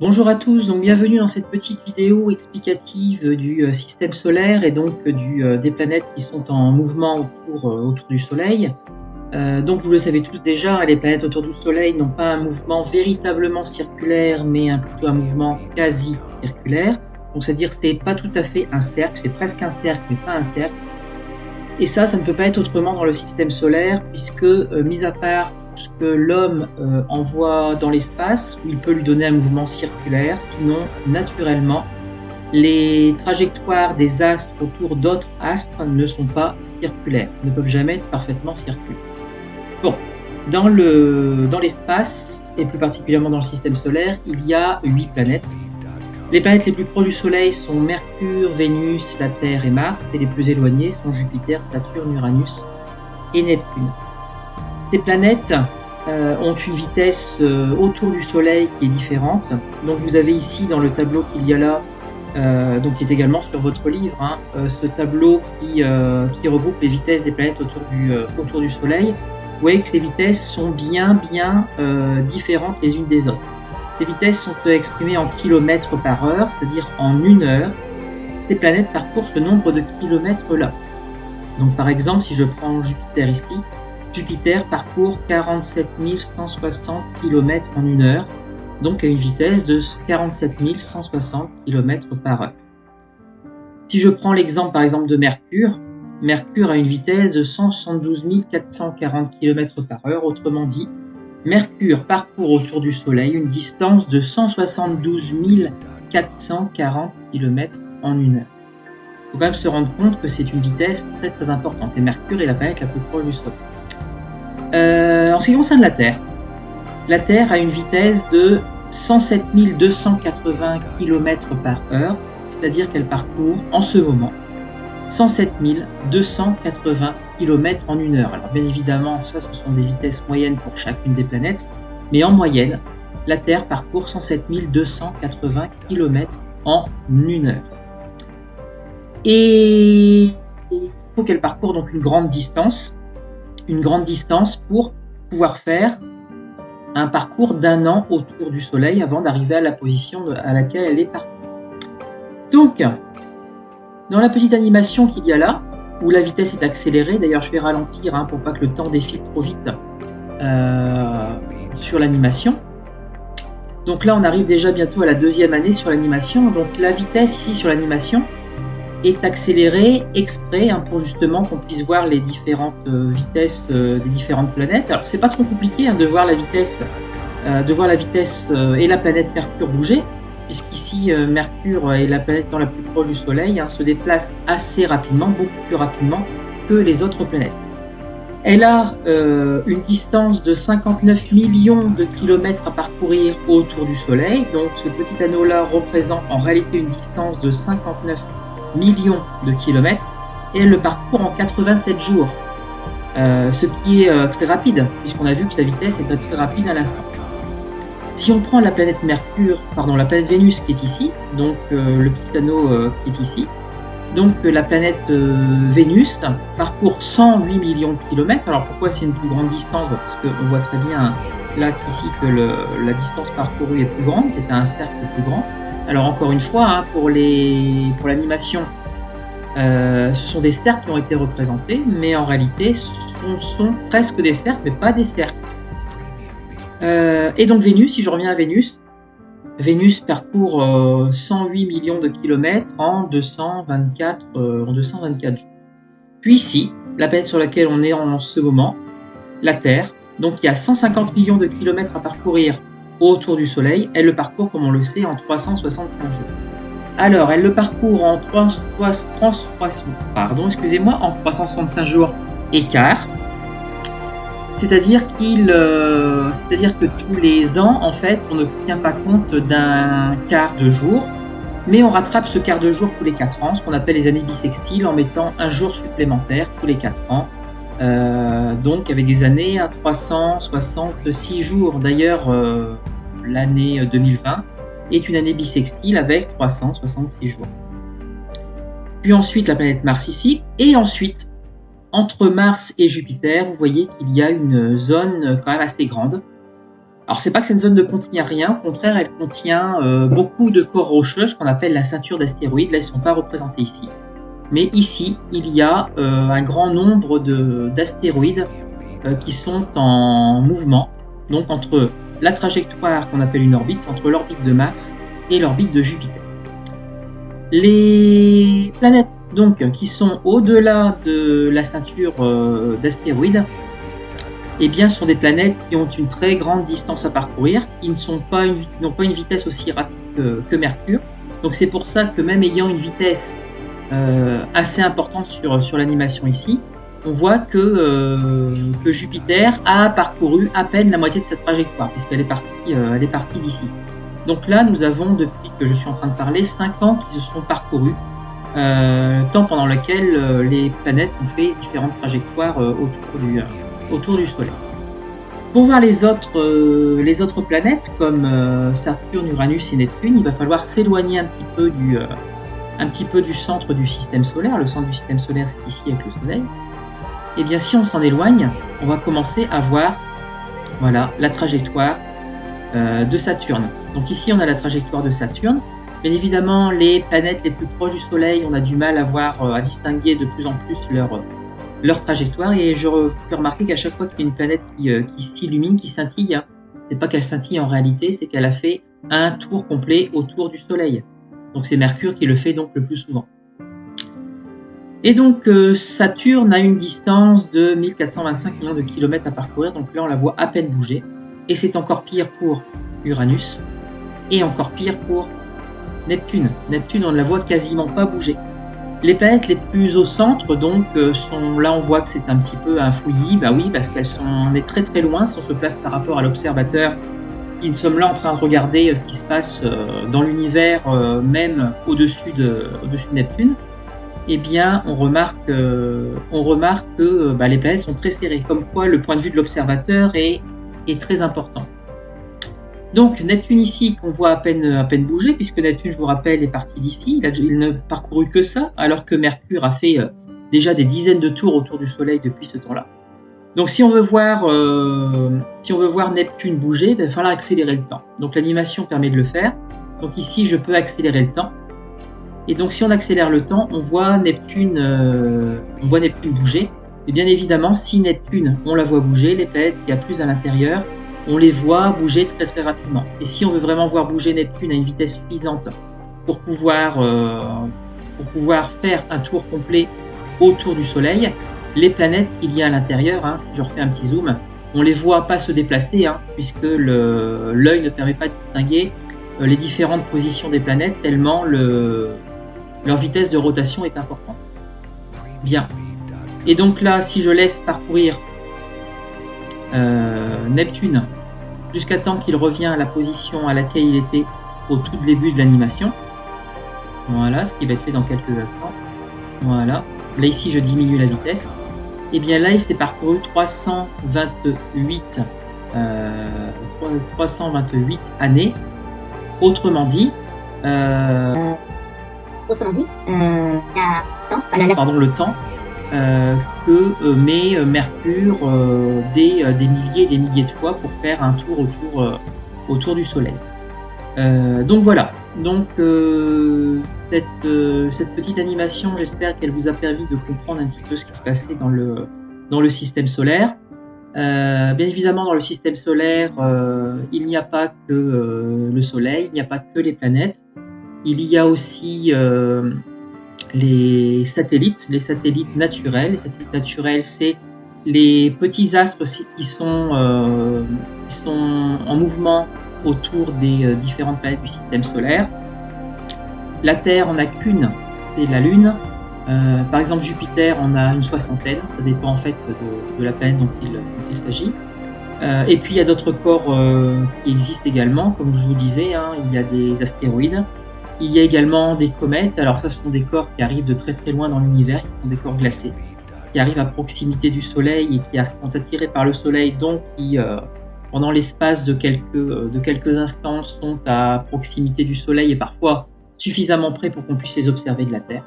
Bonjour à tous, donc bienvenue dans cette petite vidéo explicative du système solaire et donc des planètes qui sont en mouvement autour du Soleil. Donc vous le savez tous déjà, les planètes autour du Soleil n'ont pas un mouvement véritablement circulaire, mais plutôt un mouvement quasi circulaire. Donc c'est-à-dire que c'est pas tout à fait un cercle, c'est presque un cercle, mais pas un cercle. Et ça ne peut pas être autrement dans le système solaire, puisque, mis à part tout ce que l'homme envoie dans l'espace, où il peut lui donner un mouvement circulaire, sinon, naturellement, les trajectoires des astres autour d'autres astres ne sont pas circulaires, ne peuvent jamais être parfaitement circulaires. Bon, dans l'espace, et plus particulièrement dans le système solaire, il y a 8 planètes. Les planètes les plus proches du Soleil sont Mercure, Vénus, la Terre et Mars, et les plus éloignées sont Jupiter, Saturne, Uranus et Neptune. Ces planètes ont une vitesse autour du Soleil qui est différente. Donc vous avez ici dans le tableau qu'il y a là, donc qui est également sur votre livre, ce tableau qui regroupe les vitesses des planètes autour du Soleil. Vous voyez que ces vitesses sont bien différentes les unes des autres. Ces vitesses sont exprimées en kilomètres par heure, c'est-à-dire en une heure. Ces planètes parcourent ce nombre de kilomètres-là. Donc par exemple, si je prends Jupiter ici, Jupiter parcourt 47 160 km en une heure, donc à une vitesse de 47 160 km par heure. Si je prends l'exemple par exemple de Mercure, Mercure a une vitesse de 172 440 km par heure, autrement dit, Mercure parcourt autour du Soleil une distance de 172 440 km en une heure. Il faut quand même se rendre compte que c'est une vitesse très importante, et Mercure est la planète la plus proche du Soleil. En ce qui concerne la Terre a une vitesse de 107 280 km par heure, c'est-à-dire qu'elle parcourt en ce moment 107 280 km en une heure. Alors bien évidemment, ça ce sont des vitesses moyennes pour chacune des planètes, mais en moyenne, la Terre parcourt 107 280 km en une heure. Et il faut qu'elle parcourt donc une grande distance pour pouvoir faire un parcours d'un an autour du Soleil avant d'arriver à la position à laquelle elle est partie. Donc, dans la petite animation qu'il y a là, où la vitesse est accélérée, d'ailleurs je vais ralentir pour pas que le temps défile trop vite sur l'animation. Donc là on arrive déjà bientôt à la deuxième année sur l'animation. Donc la vitesse ici sur l'animation est accélérée exprès pour justement qu'on puisse voir les différentes vitesses des différentes planètes. Alors c'est pas trop compliqué de voir la vitesse et la planète Mercure bouger, puisqu'ici Mercure est la planète la plus proche du Soleil, se déplace assez rapidement, beaucoup plus rapidement que les autres planètes. Elle a une distance de 59 millions de kilomètres à parcourir autour du Soleil, donc ce petit anneau-là représente en réalité une distance de 59 millions de kilomètres, et elle le parcourt en 87 jours, ce qui est très rapide, puisqu'on a vu que sa vitesse était très rapide à l'instant. Si on prend la planète Vénus qui est ici, donc le petit anneau qui est ici, donc la planète Vénus parcourt 108 millions de kilomètres. Alors pourquoi c'est une plus grande distance? Parce qu'on voit très bien là qu'ici que la distance parcourue est plus grande, c'est un cercle plus grand. Alors encore une fois, pour l'animation, ce sont des cercles qui ont été représentés, mais en réalité ce sont presque des cercles, mais pas des cercles. Et donc Vénus, si je reviens à Vénus parcourt 108 millions de kilomètres en 224 jours. Puis ici, la planète sur laquelle on est en ce moment, la Terre, donc il y a 150 millions de kilomètres à parcourir autour du Soleil, elle le parcourt, comme on le sait, en 365 jours. Alors, elle le parcourt en 365 jours et quart. C'est-à-dire que tous les ans, en fait, on ne tient pas compte d'un quart de jour, mais on rattrape ce quart de jour tous les 4 ans, ce qu'on appelle les années bissextiles, en mettant un jour supplémentaire tous les 4 ans. Donc avec des années à 366 jours. D'ailleurs, l'année 2020 est une année bissextile avec 366 jours. Puis ensuite la planète Mars ici, et ensuite entre Mars et Jupiter, vous voyez qu'il y a une zone quand même assez grande Alors, c'est pas que cette zone ne contient rien, au contraire, elle contient beaucoup de corps rocheux, ce qu'on appelle la ceinture d'astéroïdes. Là, ils ne sont pas représentés ici. Mais ici, il y a un grand nombre d'astéroïdes qui sont en mouvement, donc entre la trajectoire qu'on appelle une orbite, entre l'orbite de Mars et l'orbite de Jupiter. Les planètes donc qui sont au-delà de la ceinture d'astéroïdes, eh bien, sont des planètes qui ont une très grande distance à parcourir, qui n'ont pas une vitesse aussi rapide que Mercure. Donc c'est pour ça que même ayant une vitesse assez importante sur l'animation ici, on voit que Jupiter a parcouru à peine la moitié de sa trajectoire, puisqu'elle est partie d'ici. Donc là, nous avons, depuis que je suis en train de parler, 5 ans qui se sont parcourus, temps pendant lequel les planètes ont fait différentes trajectoires autour du Soleil. Pour voir les autres planètes, comme Saturne, Uranus et Neptune, il va falloir s'éloigner un petit peu du centre du système solaire. Le centre du système solaire, c'est ici avec le Soleil. Et bien, si on s'en éloigne, on va commencer à voir, voilà, la trajectoire de Saturne. Donc ici, on a la trajectoire de Saturne. Bien évidemment, les planètes les plus proches du Soleil, on a du mal à distinguer de plus en plus leur trajectoire. Et je fais remarquer qu'à chaque fois qu'il y a une planète qui s'illumine, qui scintille, hein, c'est pas qu'elle scintille en réalité, c'est qu'elle a fait un tour complet autour du Soleil. Donc c'est Mercure qui le fait donc le plus souvent. Et donc Saturne a une distance de 1425 millions de kilomètres à parcourir, donc là on la voit à peine bouger. Et c'est encore pire pour Uranus, et encore pire pour Neptune. Neptune, on ne la voit quasiment pas bouger. Les planètes les plus au centre, donc, sont là, on voit que c'est un petit peu un fouillis. Bah oui, parce on est très très loin si on se place par rapport à l'observateur, qui nous sommes là en train de regarder ce qui se passe dans l'univers, même au-dessus de Neptune. Eh bien, on remarque que les planètes sont très serrées, comme quoi le point de vue de l'observateur est très important. Donc Neptune ici, qu'on voit à peine bouger, puisque Neptune, je vous rappelle, est parti d'ici, il ne parcouru que ça, alors que Mercure a fait déjà des dizaines de tours autour du Soleil depuis ce temps-là. Donc si on veut voir Neptune bouger, il va falloir accélérer le temps. Donc l'animation permet de le faire. Donc ici, je peux accélérer le temps. Et donc si on accélère le temps, on voit Neptune bouger. Et bien évidemment, si Neptune, on la voit bouger, les planètes qu'il y a plus à l'intérieur, on les voit bouger très très rapidement. Et si on veut vraiment voir bouger Neptune à une vitesse suffisante pour pouvoir faire un tour complet autour du Soleil, les planètes qu'il y a à l'intérieur, hein, si je refais un petit zoom, on ne les voit pas se déplacer, hein, puisque l'œil ne permet pas de distinguer les différentes positions des planètes, tellement leur vitesse de rotation est importante. Bien. Et donc là, si je laisse parcourir Neptune jusqu'à temps qu'il revient à la position à laquelle il était au tout début de l'animation, voilà, ce qui va être fait dans quelques instants. Voilà. Là ici, je diminue la vitesse. Et bien là, il s'est parcouru 328 années. Autrement dit, le temps que met Mercure des milliers et des milliers de fois pour faire un tour autour du Soleil. Donc voilà. Donc cette petite animation, j'espère qu'elle vous a permis de comprendre un petit peu ce qui se passait dans le système solaire. Bien évidemment, dans le système solaire, il n'y a pas que le Soleil, il n'y a pas que les planètes. Il y a aussi les satellites naturels. Les satellites naturels, c'est les petits astres qui sont en mouvement autour des différentes planètes du système solaire. La Terre, on n'a qu'une, c'est la Lune. Par exemple, Jupiter, on a une soixantaine, ça dépend en fait de la planète dont il s'agit. Et puis il y a d'autres corps qui existent également, comme je vous disais, hein, il y a des astéroïdes, il y a également des comètes. Alors ça, ce sont des corps qui arrivent de très très loin dans l'univers, qui sont des corps glacés, qui arrivent à proximité du Soleil et qui sont attirés par le Soleil, donc qui, pendant l'espace de quelques instants, sont à proximité du Soleil et parfois suffisamment près pour qu'on puisse les observer de la Terre.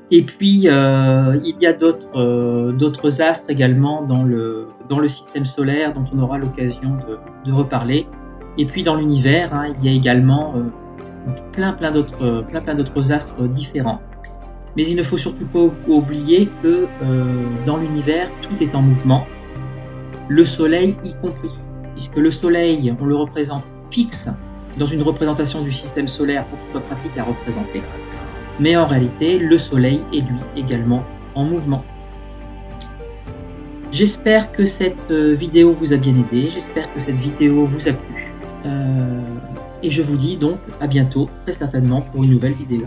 Et puis, il y a d'autres astres également dans le système solaire dont on aura l'occasion de reparler. Et puis dans l'univers, hein, il y a également plein d'autres astres différents. Mais il ne faut surtout pas oublier que dans l'univers, tout est en mouvement, le Soleil y compris, puisque le Soleil, on le représente fixe dans une représentation du système solaire pour que ce soit pratique à représenter. Mais en réalité, le Soleil est lui également en mouvement. J'espère que cette vidéo vous a bien aidé, j'espère que cette vidéo vous a plu. Et je vous dis donc à bientôt, très certainement, pour une nouvelle vidéo.